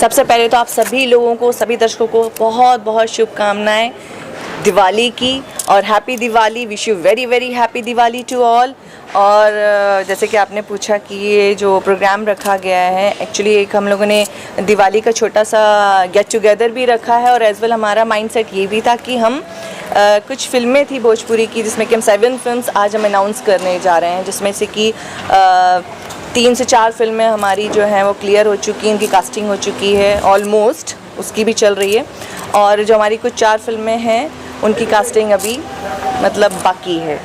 सबसे पहले तो आप सभी लोगों को, सभी दर्शकों को बहुत बहुत शुभकामनाएं दिवाली की और happy Diwali. Wish you very very happy Diwali to all. और जैसे कि आपने पूछा कि ये जो प्रोग्राम रखा गया है, एक्चुअली एक हम लोगों ने दिवाली का छोटा सा गेट टुगेदर भी रखा है और एज वेल हमारा माइंडसेट ये भी था कि हम कुछ फिल्में थी भोजपुरी की, जिसमें कि हम 7 फिल्म्स आज हम अनाउंस करने जा रहे हैं, जिसमें से कि 3 से 4 फिल्में हमारी जो हैं वो क्लियर हो चुकी हैं, उनकी कास्टिंग हो चुकी है ऑलमोस्ट, उसकी भी चल रही है। और जो हमारी कुछ 4 फिल्में हैं उनकी कास्टिंग अभी मतलब बाकी है।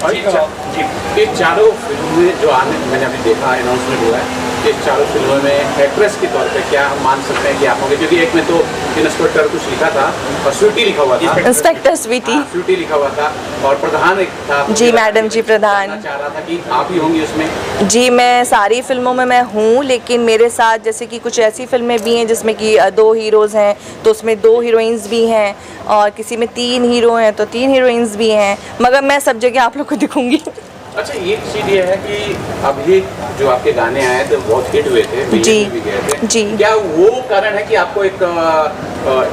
और ये चारों फिल्में जो आने मैंने अभी देखा अनाउंसमेंट हुआ है, ये चारों फिल्मों में एक्ट्रेस के तौर पे क्या हम मान सकते हैं कि आप होंगे? क्योंकि एक में तो इंस्पेक्टर कुछ लिखा था और स्वीटी लिखा हुआ था, इंस्पेक्टर स्वीटी स्वीटी लिखा हुआ था, और प्रधान एक था। जी मैडम जी, प्रधान चाह रहा था कि आप ही होंगी उसमें। जी, मैं सारी फिल्मों में मैं हूँ, लेकिन मेरे साथ जैसे कि कुछ ऐसी फिल्में भी हैं जिसमें कि 2 हीरोज़ हैं तो उसमें 2 हीरोइंस भी हैं, और किसी में 3 हीरो हैं तो 3 हीरोइंस भी हैं, मगर मैं सब जगह आप लोग को दिखूंगी। अच्छा, ये चीज़ ये है कि अभी जो आपके गाने आए थे बहुत हिट हुए थे, जी भी गए थे जी। क्या वो कारण है कि आपको एक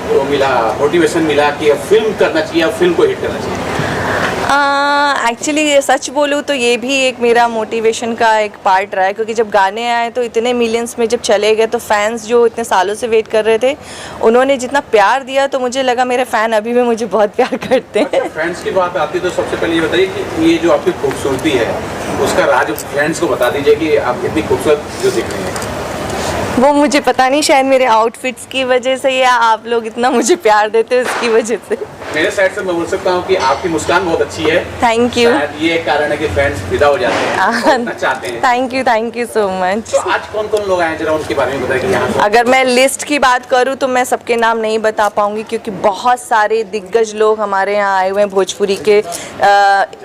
वो मिला, मोटिवेशन मिला कि अब फिल्म करना चाहिए, अब फिल्म को हिट करना चाहिए? एक्चुअली सच बोलूँ तो ये भी एक मेरा मोटिवेशन का एक पार्ट रहा है, क्योंकि जब गाने आए तो इतने मिलियंस में जब चले गए तो फैंस जो इतने सालों से वेट कर रहे थे, उन्होंने जितना प्यार दिया तो मुझे लगा मेरे फ़ैन अभी भी मुझे बहुत प्यार करते हैं। अच्छा, फैंस की बात आती है तो सबसे पहले ये बताइए कि ये जो आपकी खूबसूरती है उसका राज फैंस को बता दीजिए कि आप कितनी खूबसूरत जो दिख रही हैं। वो मुझे पता नहीं, शायद मेरे आउटफिट्स की वजह से या आप लोग इतना मुझे प्यार देते हैं उसकी वजह से। मेरे साइड से मैं बोल सकता हूँ कि आपकी मुस्कान बहुत अच्छी है। Thank you. शायद ये एक कारण है कि फैंस फिदा हो जाते हैं, चाहते हैं। Thank you so much. तो आज कौन कौन लोग आए, जरा उनके बारे में बताइए कि यहाँ अगर मैं लिस्ट की बात करूँ तो मैं सबके नाम नहीं बता पाऊँगी, क्योंकि बहुत सारे दिग्गज लोग हमारे यहाँ आए हुए हैं भोजपुरी के।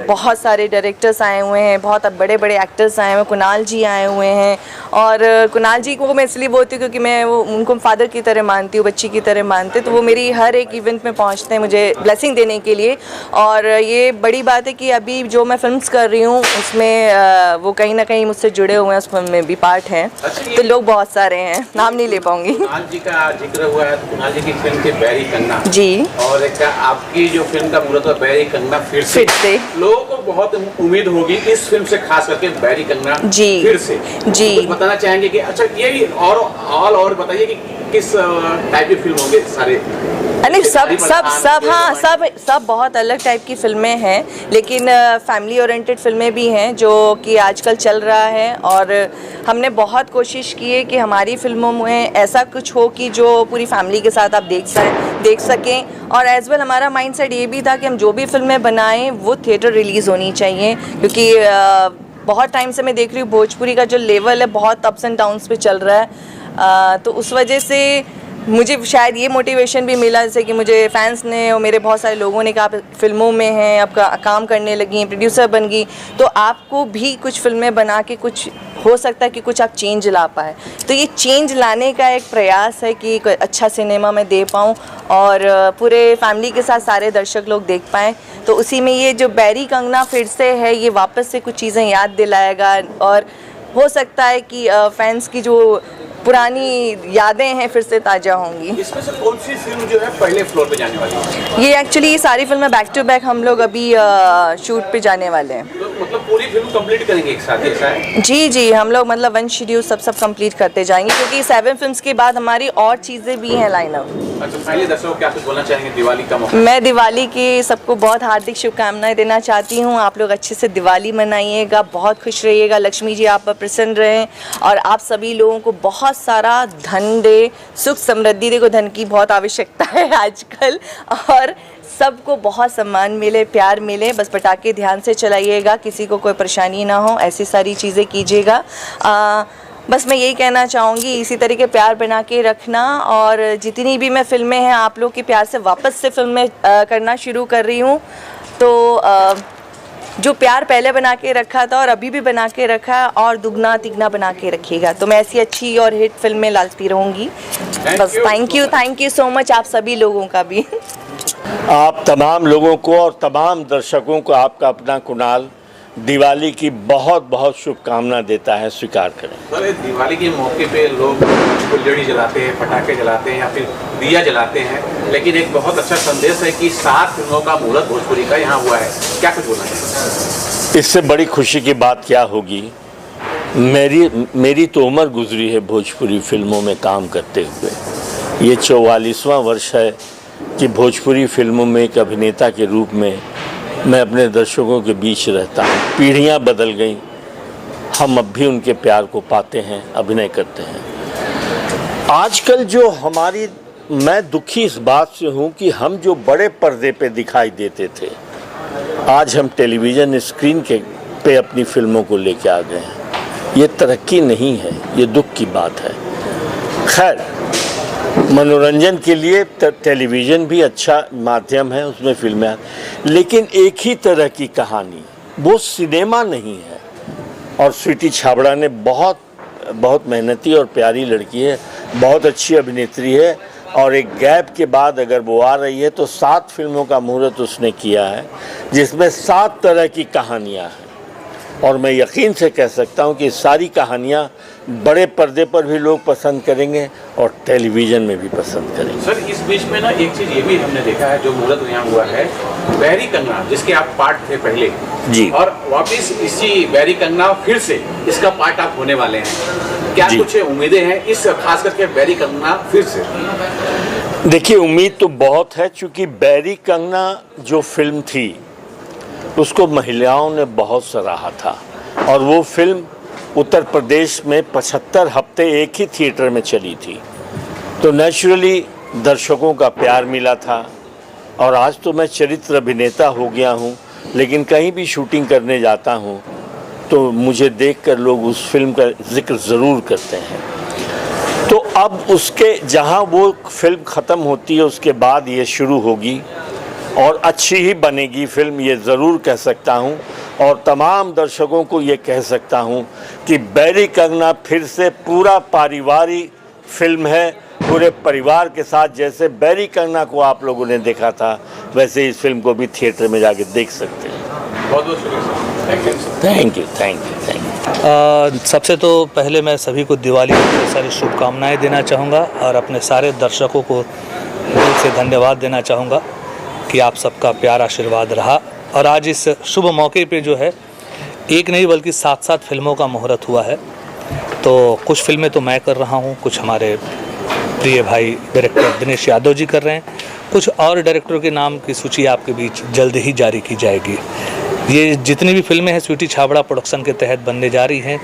बहुत सारे डायरेक्टर्स आए हुए हैं, बहुत बड़े बड़े एक्टर्स आए हुए हैं, कुणाल जी आए हुए हैं। और कुणाल जी को मैं इसलिए बोलती हूँ क्योंकि मैं वो उनको फादर की तरह मानती हूँ, बच्ची की तरह मानते, तो वो मेरी हर एक इवेंट में पहुँचते हैं मुझे ब्लेसिंग देने के लिए। और ये बड़ी बात है कि अभी जो मैं फिल्म्स कर रही हूँ उसमें वो कहीं ना कहीं मुझसे जुड़े हुए हैं, उस फिल्म में भी पार्ट हैं। तो लोग बहुत सारे हैं, नाम नहीं ले पाऊंगी। कुणाल जी का जिक्र हुआ है, कुणाल जी की फिल्म के बैरी कंगना जी, और एक आपकी जो फिल्म का मुहूर्त हुआ बैरी कंगना फिर से लोगों को बहुत उम्मीद होगी इस फिल्म से, खास करके बैरी कंगना जी फिर से जी। तो बताना चाहेंगे कि अच्छा ये भी और बताइए कि किस टाइप की फिल्म होंगे सारे? नहीं, सब बहुत अलग टाइप की फिल्में हैं, लेकिन फैमिली ओरिएंटेड फिल्में भी हैं जो कि आजकल चल रहा है। और हमने बहुत कोशिश की है कि हमारी फिल्मों में ऐसा कुछ हो कि जो पूरी फैमिली के साथ आप देख सकें। और एज वेल हमारा माइंडसेट ये भी था कि हम जो भी फिल्में बनाएं वो थिएटर रिलीज़ होनी चाहिए, क्योंकि बहुत टाइम से मैं देख रही हूँ भोजपुरी का जो लेवल है बहुत अप्स एंड डाउन्स पे चल रहा है। तो उस वजह से मुझे शायद ये मोटिवेशन भी मिला, जैसे कि मुझे फैंस ने और मेरे बहुत सारे लोगों ने कहा आप फिल्मों में हैं, आपका काम करने लगी हैं, प्रोड्यूसर बन गई, तो आपको भी कुछ फिल्में बना के कुछ हो सकता है कि कुछ आप चेंज ला पाए। तो ये चेंज लाने का एक प्रयास है कि कोई अच्छा सिनेमा मैं दे पाऊँ और पूरे फैमिली के साथ सारे दर्शक लोग देख पाएँ। तो उसी में ये जो बैरी कंगना फिर से है, ये वापस से कुछ चीज़ें याद दिलाएगा और हो सकता है कि फैंस की जो पुरानी यादें हैं फिर से ताज़ा होंगी। इसमें से कौन सी फिल्म जो है पहले फ्लोर पे जाने वाली है? ये एक्चुअली सारी फिल्में बैक टू बैक हम लोग अभी शूट पे जाने वाले हैं। तो मतलब पूरी फिल्म कंप्लीट करेंगे एक साथ, ऐसा है? जी, हम लोग मतलब वन शेड्यूल सब कंप्लीट करते जाएंगे, क्योंकि 7 फिल्म्स के बाद हमारी और चीज़ें भी हैं लाइन अप। अच्छा, पहले दर्शकों क्या कुछ बोलना चाहेंगे दिवाली का मौका? मैं दिवाली की सबको बहुत हार्दिक शुभकामनाएं देना चाहती हूँ। आप लोग अच्छे से दिवाली मनाइएगा, बहुत खुश रहिएगा, लक्ष्मी जी आप पर प्रसन्न रहें और आप सभी लोगों को बहुत सारा धन दे, सुख समृद्धि दे। को धन की बहुत आवश्यकता है आजकल, और सबको बहुत सम्मान मिले, प्यार मिले। बस पटाखे ध्यान से चलाइएगा, किसी को कोई परेशानी ना हो, ऐसी सारी चीज़ें कीजिएगा। बस मैं यही कहना चाहूँगी, इसी तरीके प्यार बना के रखना। और जितनी भी मैं फिल्में हैं आप लोग के प्यार से वापस से फिल्में करना शुरू कर रही हूँ। तो जो प्यार पहले बना के रखा था और अभी भी बना के रखा है और दुगना तिगना बना के रखिएगा, तो मैं ऐसी अच्छी और हिट फिल्में लाती रहूँगी। बस थैंक यू सो मच आप सभी लोगों का भी। आप तमाम लोगों को और तमाम दर्शकों को आपका अपना कुणाल दिवाली की बहुत बहुत शुभकामना देता है, स्वीकार करें। सर, दिवाली के मौके पे लोग फुलझड़ी जलाते हैं, पटाखे जलाते हैं या फिर दिया जलाते हैं, लेकिन एक बहुत अच्छा संदेश है कि 7 फिल्मों का मुहूर्त भोजपुरी का यहाँ हुआ है। क्या कुछ बोलना चाहिए? इससे बड़ी खुशी की बात क्या होगी। मेरी तो उम्र गुजरी है भोजपुरी फिल्मों में काम करते हुए। ये 44वां वर्ष है कि भोजपुरी फिल्मों में एक अभिनेता के रूप में मैं अपने दर्शकों के बीच रहता हूँ। पीढ़ियाँ बदल गईं, हम अब भी उनके प्यार को पाते हैं, अभिनय करते हैं। आजकल जो मैं दुखी इस बात से हूँ कि हम जो बड़े पर्दे पे दिखाई देते थे, आज हम टेलीविज़न स्क्रीन पे अपनी फिल्मों को लेके आ गए हैं। ये तरक्की नहीं है, ये दुख की बात है। खैर, मनोरंजन के लिए टेलीविज़न भी अच्छा माध्यम है, उसमें फिल्में, लेकिन एक ही तरह की कहानी वो सिनेमा नहीं है। और स्वीटी छाबड़ा ने बहुत मेहनती और प्यारी लड़की है, बहुत अच्छी अभिनेत्री है, और एक गैप के बाद अगर वो आ रही है तो 7 फिल्मों का मुहूर्त उसने किया है, जिसमें 7 तरह की कहानियाँ हैं। और मैं यकीन से कह सकता हूँ कि सारी कहानियाँ बड़े पर्दे पर भी लोग पसंद करेंगे और टेलीविज़न में भी पसंद करेंगे। सर, इस बीच में ना एक चीज़ ये भी हमने देखा है, जो मुहूर्त यहाँ हुआ है, बैरी कंगना, जिसके आप पार्ट थे पहले जी, और वापिस इसी बैरी कंगना फिर से इसका पार्ट आप होने वाले हैं। क्या कुछ उम्मीदें हैं इस, खास करके बैरी कंगना फिर से? देखिए, उम्मीद तो बहुत है, चूँकि बैरी कंगना जो फिल्म थी उसको महिलाओं ने बहुत सराहा था, और वो फिल्म उत्तर प्रदेश में 75 हफ्ते एक ही थिएटर में चली थी, तो नेचुरली दर्शकों का प्यार मिला था। और आज तो मैं चरित्र अभिनेता हो गया हूँ, लेकिन कहीं भी शूटिंग करने जाता हूँ तो मुझे देखकर लोग उस फिल्म का जिक्र ज़रूर करते हैं। तो अब उसके जहाँ वो फिल्म ख़त्म होती है उसके बाद ये शुरू होगी, और अच्छी ही बनेगी फिल्म, ये ज़रूर कह सकता हूँ। और तमाम दर्शकों को ये कह सकता हूँ कि बैरी कंगना फिर से पूरा पारिवारिक फिल्म है, पूरे परिवार के साथ। जैसे बैरी कंगना को आप लोगों ने देखा था, वैसे इस फिल्म को भी थिएटर में जाके देख सकते हैं। बहुत बहुत शुक्रिया। Thank you. सबसे तो पहले मैं सभी को दिवाली की बहुत सारी शुभकामनाएँ देना चाहूँगा, और अपने सारे दर्शकों को दिल से धन्यवाद देना चाहूँगा कि आप सबका प्यार आशीर्वाद रहा। और आज इस शुभ मौके पे जो है, एक नहीं बल्कि 7 फिल्मों का मुहूर्त हुआ है। तो कुछ फिल्में तो मैं कर रहा हूँ, कुछ हमारे प्रिय भाई डायरेक्टर दिनेश यादव जी कर रहे हैं, कुछ और डायरेक्टरों के नाम की सूची आपके बीच जल्द ही जारी की जाएगी। ये जितनी भी फिल्में हैं स्वीटी छाबड़ा प्रोडक्शन के तहत बनने जा रही हैं।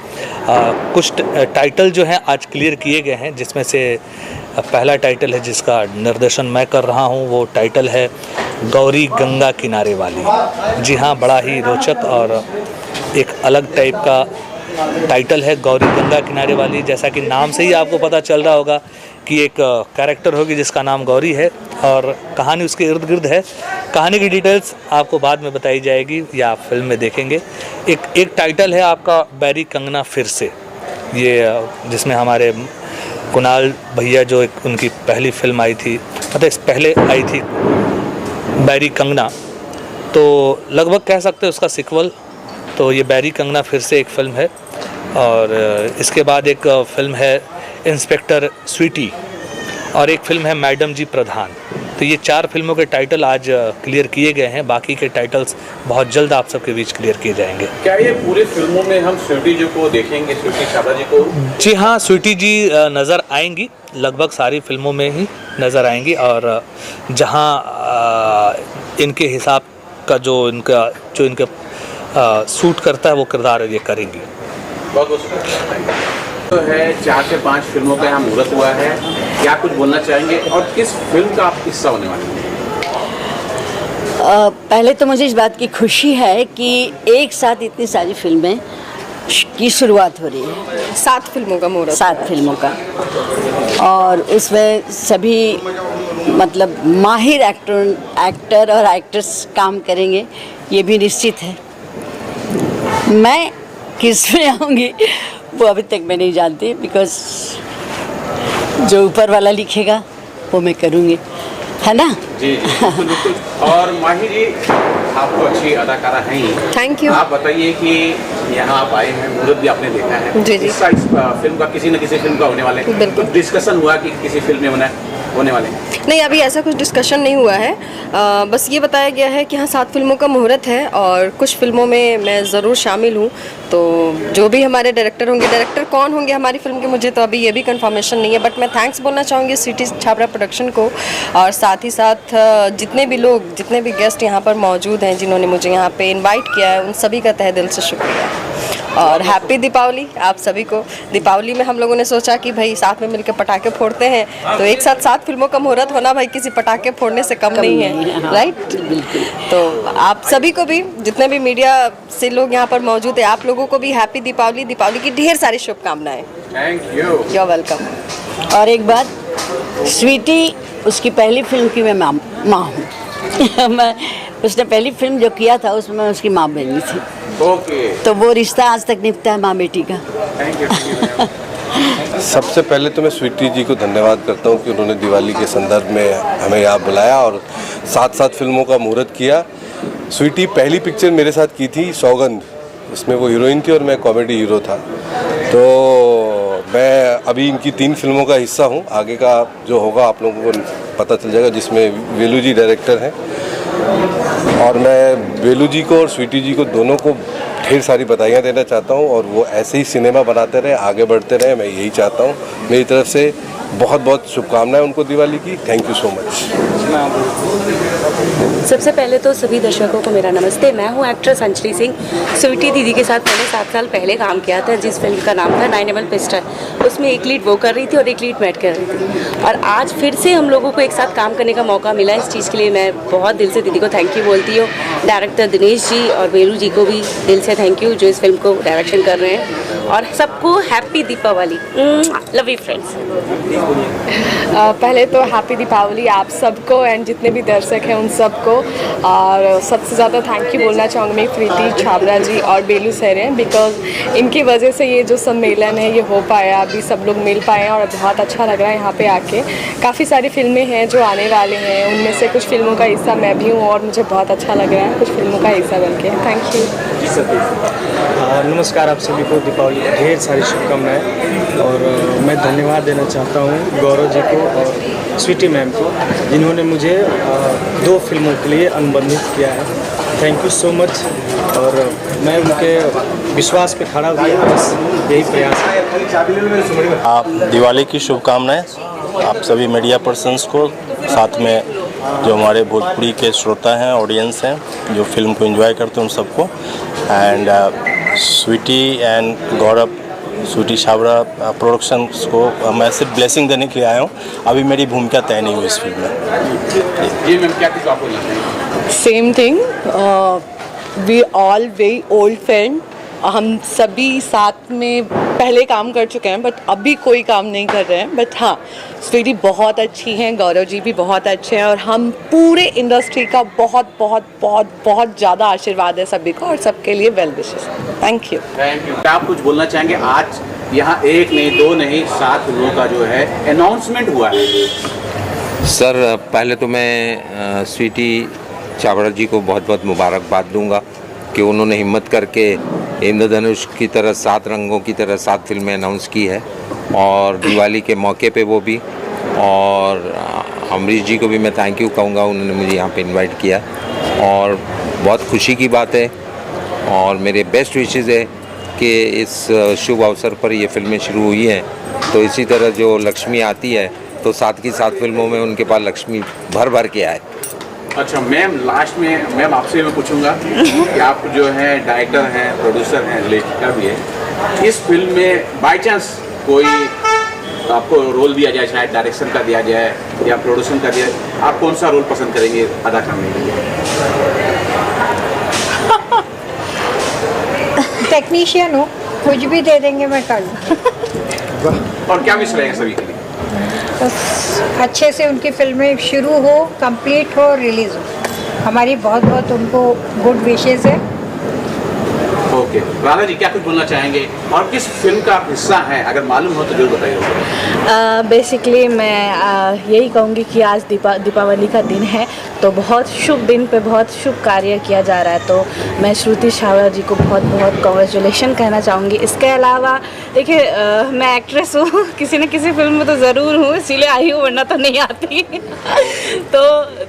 कुछ टाइटल जो हैं आज क्लियर किए गए हैं, जिसमें से पहला टाइटल है जिसका निर्देशन मैं कर रहा हूं, वो टाइटल है गौरी गंगा किनारे वाली। जी हाँ, बड़ा ही रोचक और एक अलग टाइप का टाइटल है, गौरी गंगा किनारे वाली। जैसा कि नाम से ही आपको पता चल रहा होगा कि एक कैरेक्टर होगी जिसका नाम गौरी है, और कहानी उसके इर्द गिर्द है। कहानी की डिटेल्स आपको बाद में बताई जाएगी या आप फिल्म में देखेंगे। एक टाइटल है आपका बैरी कंगना फिर से, ये जिसमें हमारे कुणाल भैया, जो एक उनकी पहली फिल्म आई थी, मतलब इस पहले आई थी बैरी कंगना, तो लगभग कह सकते हैं उसका सिक्वल। तो ये बैरी कंगना फिर से एक फ़िल्म है। और इसके बाद एक फ़िल्म है इंस्पेक्टर स्वीटी, और एक फ़िल्म है मैडम जी प्रधान। तो ये 4 फिल्मों के टाइटल आज क्लियर किए गए हैं, बाकी के टाइटल्स बहुत जल्द आप सबके बीच क्लियर किए जाएंगे। क्या ये पूरे फिल्मों में हम स्वीटी जी को देखेंगे, स्वीटी छाबड़ा जी को? जी हाँ, स्वीटी जी नज़र आएंगी, लगभग सारी फिल्मों में ही नज़र आएंगी, और जहाँ इनके हिसाब का जो इनका सूट करता है वो किरदार ये करेंगी। बहुत बहुत शुक्रिया। तो है 4 से 5 फिल्मों का यहाँ मुहूर्त हुआ है, क्या कुछ बोलना चाहेंगे और किस फिल्म का आप हिस्सा होने वाले हैं? पहले तो मुझे इस बात की खुशी है कि एक साथ इतनी सारी फिल्में की शुरुआत हो रही है। 7 फिल्मों का मुहूर्त। 7 फिल्मों का, और उसमें सभी मतलब माहिर एक्टर और एक्ट्रेस काम करेंगे, ये भी निश्चित है। मैं किस में आऊँगी वो अभी तक मैं नहीं जानती, बिकॉज जो ऊपर वाला लिखेगा वो मैं करूँगी, है ना? जी जी, बिल्कुल बिल्कुल। और माही जी, आप तो अच्छी अदाकारा हैं ही। Thank you. आप बताइए कि यहाँ आप आए हैं, मुहूर्त भी आपने देखा है। जी, जी। इस साइड फिल्म का किसी न किसी फिल्म का होने वाले हैं। बिल्कुल। कुछ डिस्कशन हुआ कि किसी फिल्म में होने वाले हैं। नहीं, अभी ऐसा कुछ डिस्कशन नहीं हुआ है। बस ये बताया गया है कि हाँ 7 फिल्मों का मुहूर्त है और कुछ फिल्मों में मैं ज़रूर शामिल हूँ। तो जो भी हमारे डायरेक्टर होंगे, डायरेक्टर कौन होंगे हमारी फिल्म के, मुझे तो अभी ये भी कंफर्मेशन नहीं है। बट मैं थैंक्स बोलना चाहूँगी सिटी छाबड़ा प्रोडक्शन को, और साथ ही साथ जितने भी लोग, जितने भी गेस्ट यहाँ पर मौजूद हैं, जिन्होंने मुझे यहाँ पे इनवाइट किया है, उन सभी का तहे दिल से शुक्रिया। और हैप्पी दीपावली आप सभी को। दीपावली में हम लोगों ने सोचा कि भाई साथ में मिलकर पटाखे फोड़ते हैं, तो एक साथ 7 फिल्मों का मुहूर्त होना भाई किसी पटाखे फोड़ने से कम नहीं है, राइट? बिल्कुल। तो आप सभी को भी, जितने भी मीडिया से लोग यहाँ पर मौजूद है, आप लोगों को भी हैप्पी दीपावली। दीपावली की ढेर सारी शुभकामनाएं। Thank you. You are welcome. और एक बात, स्वीटी उसकी पहली फिल्म की मैं माँ हूँ। मैं उसने पहली फिल्म जो किया था उसमें उसकी माँ बनी थी। ओके, तो वो रिश्ता आज तक निभता है माँ बेटी का। Thank you. सबसे पहले तो मैं स्वीटी जी को धन्यवाद करता हूँ कि उन्होंने दिवाली के संदर्भ में हमें यहाँ बुलाया और 7 फिल्मों का मुहूर्त किया। स्वीटी पहली पिक्चर मेरे साथ की थी सौगंध, उसमें वो हीरोइन थी और मैं कॉमेडी हीरो था। तो मैं अभी इनकी 3 फिल्मों का हिस्सा हूँ। आगे का जो होगा आप लोगों को पता चल जाएगा, जिसमें वेलू जी डायरेक्टर हैं। और मैं वेलू जी को और स्वीटी जी को दोनों को ढेर सारी बधाइयाँ देना चाहता हूँ, और वो ऐसे ही सिनेमा बनाते रहे, आगे बढ़ते रहे, मैं यही चाहता हूँ। मेरी तरफ से बहुत बहुत शुभकामनाएं उनको दिवाली की। Thank you so much. सबसे पहले तो सभी दर्शकों को मेरा नमस्ते। मैं हूँ एक्ट्रेस अंजलि सिंह। स्वीटी दीदी के साथ मैंने 7 साल पहले काम किया था, जिस फिल्म का नाम था 9 एमएल पिस्टल। उसमें एक लीड वो कर रही थी और एक लीड मैं कर रही थी, और आज फिर से हम लोगों को एक साथ काम करने का मौका मिला। इस चीज़ के लिए मैं बहुत दिल से दीदी को थैंक यू बोलती हूँ। डायरेक्टर दिनेश जी और वेलू जी को भी दिल से थैंक यू, जो इस फिल्म को डायरेक्शन कर रहे हैं। और सबको happy Deepawali. Love you friends. पहले तो हैप्पी दीपावली आप सबको एंड जितने भी दर्शक हैं उन सबको। और सबसे ज़्यादा थैंक यू बोलना चाहूँगी मैं प्रीति छाबड़ा जी और बेलू सर हैं, बिकॉज इनकी वजह से ये जो सम्मेलन है ये हो पाया, अभी सब लोग मिल पाए हैं और बहुत अच्छा लग रहा है यहाँ पे आके। काफ़ी सारी फिल्में हैं जो आने वाले हैं, उनमें से कुछ फिल्मों का हिस्सा मैं भी हूँ और मुझे बहुत अच्छा लग रहा है कुछ फिल्मों का हिस्सा बन के। Thank you. नमस्कार, आप सभी को दीपावली की ढेर सारी शुभकामनाएं। और मैं धन्यवाद देना चाहता हूं गौरव जी को और स्वीटी मैम को, जिन्होंने मुझे 2 फिल्मों के लिए अनुबंधित किया है। Thank you so much. और मैं उनके विश्वास पे खड़ा हुआ, बस यही प्रयास है। आप दिवाली की शुभकामनाएं आप सभी मीडिया पर्सन्स को, साथ में जो हमारे भोजपुरी के श्रोता हैं, ऑडियंस हैं, जो फिल्म को एंजॉय करते हैं उन सबको। And Sweety and Gaurav, Sweety Chhabra productions को मैं सिर्फ ब्लेसिंग देने के लिए आया हूँ। अभी मेरी भूमिका तय नहीं हुई इस फिल्म में। जी मैम, क्या कुछ आप बोलना चाहेंगे? Same thing, we all very old friend. हम सभी साथ में पहले काम कर चुके हैं, बट अभी कोई काम नहीं कर रहे हैं। बट हाँ, स्वीटी बहुत अच्छी हैं, गौरव जी भी बहुत अच्छे हैं, और हम पूरे इंडस्ट्री का बहुत बहुत बहुत बहुत ज़्यादा आशीर्वाद है सभी को, और सबके लिए well wishes. Thank you. Thank you. क्या आप कुछ बोलना चाहेंगे? आज यहाँ 1 नहीं 2 नहीं 7 फिल्मों का जो है अनाउंसमेंट हुआ है। सर, पहले तो मैं स्वीटी छाबड़ा जी को बहुत बहुत मुबारकबाद दूंगा कि उन्होंने हिम्मत करके इंद्रधनुष की तरह 7 रंगों की तरह 7 फिल्में अनाउंस की है, और दिवाली के मौके पे वो भी। और अमरीश जी को भी मैं थैंक यू कहूँगा, उन्होंने मुझे यहाँ पे इनवाइट किया, और बहुत खुशी की बात है। और मेरे बेस्ट विशेज़ है कि इस शुभ अवसर पर ये फिल्में शुरू हुई हैं, तो इसी तरह जो लक्ष्मी आती है तो 7 की 7 फिल्मों में उनके पास लक्ष्मी भर भर के आए। अच्छा मैम, लास्ट में मैम आपसे मैं पूछूंगा कि आप जो है डायरेक्टर हैं, प्रोड्यूसर हैं, लेखिका भी है, इस फिल्म में बाय चांस कोई आपको रोल दिया जाए, शायद डायरेक्शन का दिया जाए या प्रोड्यूसन का दिया, आप कौन सा रोल पसंद करेंगे अदा करने के लिए? टेक्नीशियन हो, कुछ भी दे देंगे मैं कर लूँ। और क्या विश रहेगा सभी के लिए? बस अच्छे से उनकी फिल्में शुरू हो, कंप्लीट हो, रिलीज हो। हमारी बहुत बहुत उनको गुड विशेस है। ओके, राधा जी क्या कुछ बोलना चाहेंगे और किस फिल्म का हिस्सा है? अगर मालूम हो तो जरूर बताइए। बेसिकली मैं यही कहूँगी कि आज दीपावली का दिन है, तो बहुत शुभ दिन पे बहुत शुभ कार्य किया जा रहा है, तो मैं श्रुति छाबड़ा जी को बहुत बहुत कॉन्ग्रेचुलेशन कहना चाहूँगी। इसके अलावा देखिए मैं एक्ट्रेस हूँ, किसी न किसी फिल्म में तो ज़रूर हूँ, इसीलिए आई हूँ, वरना तो नहीं आती तो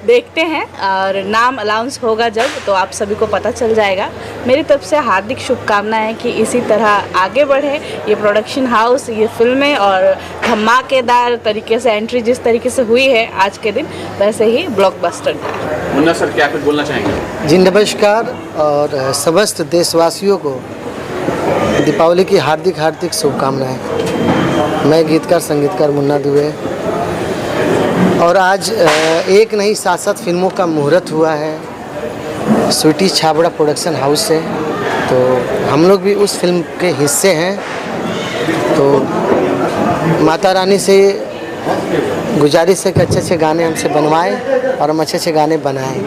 देखते हैं, और नाम अनाउंस होगा जब तो आप सभी को पता चल जाएगा। मेरी तरफ से हार्दिक शुभकामनाएं कि इसी तरह आगे बढ़े ये प्रोडक्शन हाउस, ये फिल्में, और धमाकेदार तरीके से एंट्री जिस तरीके से हुई है आज के दिन, वैसे ही ब्लॉकबस्टर। मुन्ना सर क्या कुछ बोलना चाहेंगे? जी नमस्कार, और समस्त देशवासियों को दीपावली की हार्दिक हार्दिक शुभकामनाएं। मैं गीतकार संगीतकार मुन्ना दुबे, और आज एक नहीं 7 फिल्मों का मुहूर्त हुआ है स्वीटी छाबड़ा प्रोडक्शन हाउस से, तो हम लोग भी उस फिल्म के हिस्से हैं। तो माता रानी से गुजारिश है कि अच्छे अच्छे गाने हमसे बनवाएं और हम अच्छे अच्छे गाने बनाएं।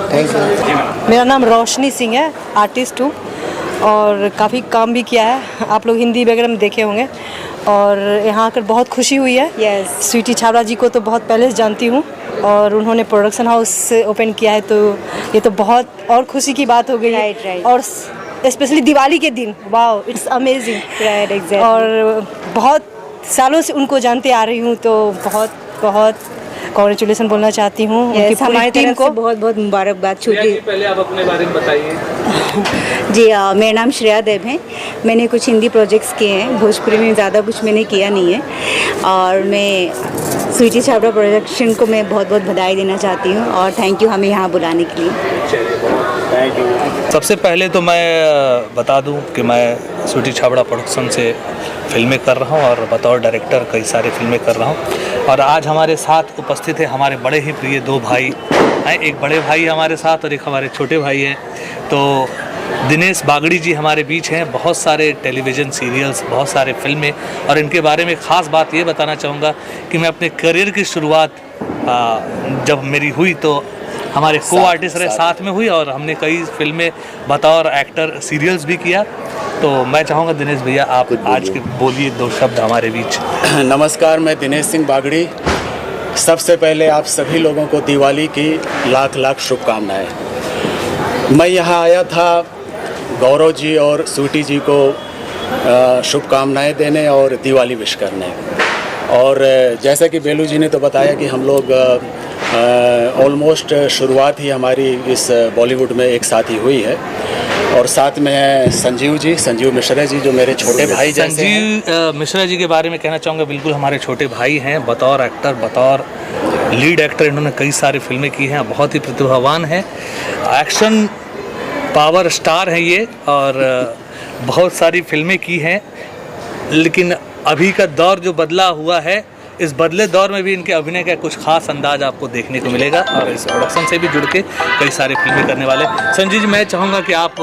Thank you. मेरा नाम रोशनी सिंह है, आर्टिस्ट हूँ और काफ़ी काम भी किया है, आप लोग हिंदी वगैरह में देखे होंगे, और यहाँ आकर बहुत खुशी हुई है। स्वीटी छाबड़ा जी को तो बहुत पहले से जानती हूँ, और उन्होंने प्रोडक्शन हाउस ओपन किया है, तो ये तो बहुत और खुशी की बात हो गई है। और स्पेशली दिवाली के दिन, वाओ इट्स अमेजिंग। और बहुत सालों से उनको जानते आ रही हूँ, तो बहुत बहुत कॉन्ग्रेचुलेसन बोलना चाहती हूँ हमारी टीम को। बहुत बहुत मुबारकबाद। छुट्टी पहले आप अपने बारे में बताइए। जी मेरा नाम श्रेया देव है, मैंने कुछ हिंदी प्रोजेक्ट्स किए हैं, भोजपुरी में ज़्यादा कुछ मैंने किया नहीं है, और मैं स्वीटी छाबड़ा प्रोडक्शन को मैं बहुत बहुत बधाई देना चाहती हूँ, और थैंक यू हमें यहाँ बुलाने के लिए। सबसे पहले तो मैं बता दूं कि मैं स्वीटी छाबड़ा प्रोडक्शन से फिल्में कर रहा हूं, और बतौर डायरेक्टर कई सारे फिल्में कर रहा हूं। और आज हमारे साथ उपस्थित है हमारे बड़े ही प्रिय 2 भाई हैं, एक बड़े भाई हमारे साथ और एक हमारे छोटे भाई हैं। तो दिनेश बागड़ी जी हमारे बीच हैं, बहुत सारे टेलीविज़न सीरियल्स, बहुत सारे फिल्में, और इनके बारे में ख़ास बात ये बताना चाहूँगा कि मैं अपने करियर की शुरुआत जब मेरी हुई तो हमारे को आर्टिस्ट रहे साथ में हुई, और हमने कई फिल्में बतौर एक्टर सीरियल्स भी किया। तो मैं चाहूँगा दिनेश भैया आप आज के बोलिए 2 शब्द हमारे बीच। नमस्कार, मैं दिनेश सिंह बागड़ी। सबसे पहले आप सभी लोगों को दिवाली की लाख लाख शुभकामनाएं। मैं यहाँ आया था गौरव जी और स्वीटी जी को शुभकामनाएं देने और दिवाली विश करने। और जैसा कि बेलू जी ने तो बताया कि हम लोग ऑलमोस्ट शुरुआत ही हमारी इस बॉलीवुड में एक साथ ही हुई है, और साथ में है संजीव मिश्रा जी जो मेरे छोटे भाई जैसे हैं। संजीव मिश्रा जी के बारे में कहना चाहूँगा, बिल्कुल हमारे छोटे भाई हैं, बतौर एक्टर, बतौर लीड एक्टर इन्होंने कई सारी फिल्में की हैं, बहुत ही प्रतिभावान हैं, एक्शन पावर स्टार हैं ये, और बहुत सारी फिल्में की हैं। लेकिन अभी का दौर जो बदला हुआ है, इस बदले दौर में भी इनके अभिनय का कुछ खास अंदाज आपको देखने को मिलेगा, और इस प्रोडक्शन से भी जुड़ के कई सारे फिल्में करने वाले। संजीव जी मैं चाहूँगा कि आप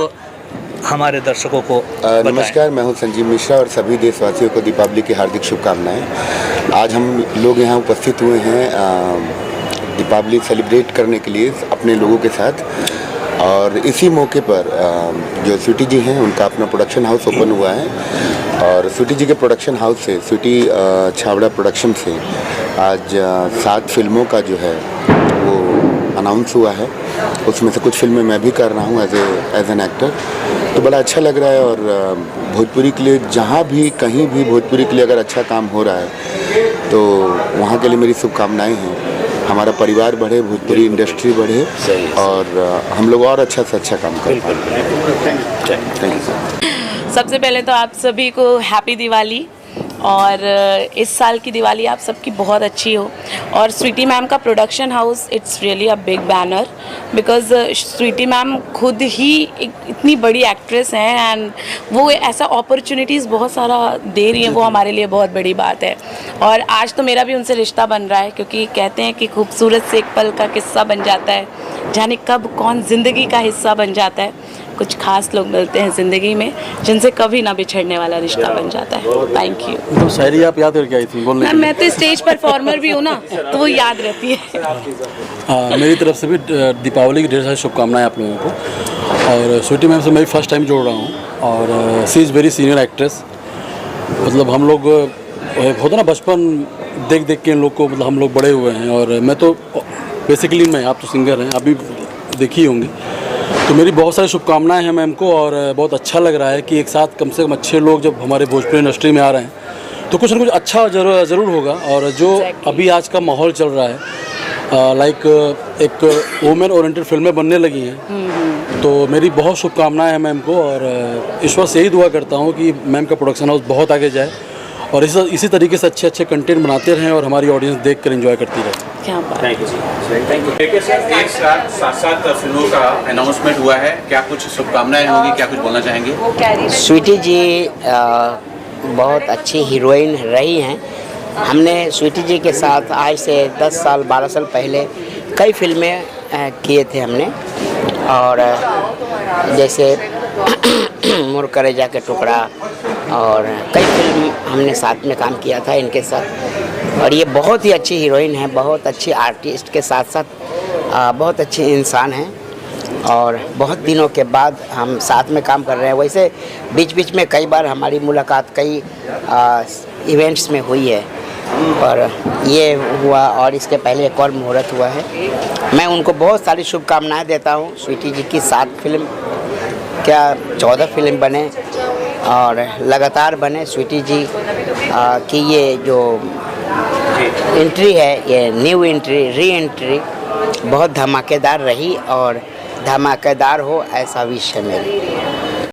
हमारे दर्शकों को नमस्कार, मैं हूं संजीव मिश्रा, और सभी देशवासियों को दीपावली की हार्दिक शुभकामनाएं। आज हम लोग यहाँ उपस्थित हुए हैं दीपावली सेलिब्रेट करने के लिए अपने लोगों के साथ, और इसी मौके पर जो स्वीटी जी हैं उनका अपना प्रोडक्शन हाउस ओपन हुआ है, और स्वीटी जी के प्रोडक्शन हाउस से, स्वीटी छाबड़ा प्रोडक्शन से आज 7 फिल्मों का जो है वो अनाउंस हुआ है। उसमें से कुछ फिल्में मैं भी कर रहा हूँ एज एन एक्टर, तो बड़ा अच्छा लग रहा है। और भोजपुरी के लिए जहाँ भी कहीं भी भोजपुरी के लिए अगर अच्छा काम हो रहा है तो वहाँ के लिए मेरी शुभकामनाएँ हैं। हमारा परिवार बढ़े, भोजपुरी इंडस्ट्री बढ़े, और हम लोग और अच्छा से अच्छा काम करें। Thank you. सबसे पहले तो आप सभी को हैप्पी दिवाली, और इस साल की दिवाली आप सबकी बहुत अच्छी हो। और स्वीटी मैम का production house, it's really a big banner, because Sweety ma'am खुद ही एक इतनी बड़ी एक्ट्रेस हैं, एंड वो ऐसा अपॉर्चुनिटीज़ बहुत सारा दे रही हैं, वो हमारे लिए बहुत बड़ी बात है। और आज तो मेरा भी उनसे रिश्ता बन रहा है, क्योंकि कहते हैं कि खूबसूरत से एक पल का किस्सा बन जाता है, जाने कब कौन ज़िंदगी का हिस्सा बन जाता है। कुछ खास लोग मिलते हैं ज़िंदगी में जिनसे कभी ना बिछड़ने वाला रिश्ता बन जाता है। Thank you. तो शायरी आप याद करके आई थी बोलने? मैं तो स्टेज परफॉर्मर भी हूँ ना, तो वो याद रहती है। हाँ, मेरी तरफ से भी दीपावली की ढेर सारी शुभकामनाएं आप लोगों को। और स्वीटी मैम से मैं भी फर्स्ट टाइम जोड़ रहा हूँ, और सी इज़ वेरी सीनियर एक्ट्रेस। मतलब हम लोग होता ना बचपन देख देख के इन लोग को, मतलब हम लोग बड़े हुए हैं। और मैं तो बेसिकली आप तो सिंगर हैं, आप भी देखी होंगी, तो मेरी बहुत सारी शुभकामनाएं हैं मैम को। और बहुत अच्छा लग रहा है कि एक साथ कम से कम अच्छे लोग जब हमारे भोजपुरी इंडस्ट्री में आ रहे हैं तो कुछ ना कुछ अच्छा ज़रूर होगा। और जो अभी आज का माहौल चल रहा है, लाइक एक वुमेन ओरिएंटेड फिल्में बनने लगी हैं, तो मेरी बहुत शुभकामनाएं हैं मैम को। और ईश्वर से यही दुआ करता हूँ कि मैम का प्रोडक्शन हाउस बहुत आगे जाए और इसी तरीके से अच्छे अच्छे कंटेंट बनाते रहें और हमारी ऑडियंस देख कर एंजॉय करती रहे। Thank you thank you. देखिए सर, एक साथ फिल्मों का अनाउंसमेंट हुआ है, क्या कुछ शुभकामनाएं होंगी, क्या कुछ बोलना चाहेंगे? स्वीटी जी बहुत अच्छी हीरोइन रही हैं। हमने स्वीटी जी के साथ आज से 10 साल 12 साल पहले कई फिल्में किए थे हमने, और जैसे मोर कलेजा के टुकड़ा और कई फिल्म हमने साथ में काम किया था इनके साथ। और ये बहुत ही अच्छी हीरोइन है, बहुत अच्छी आर्टिस्ट के साथ साथ बहुत अच्छी इंसान हैं, और बहुत दिनों के बाद हम साथ में काम कर रहे हैं। वैसे बीच बीच में कई बार हमारी मुलाकात कई इवेंट्स में हुई है, और ये हुआ और इसके पहले एक और मुहूर्त हुआ है। मैं उनको बहुत सारी शुभकामनाएं देता हूँ। स्वीटी जी की 7 फिल्म क्या 14 फिल्म बने और लगातार बने। स्वीटी जी की ये जो एंट्री है, ये न्यू एंट्री, री एंट्री बहुत धमाकेदार रही और धमाकेदार हो ऐसा विश है मेरी।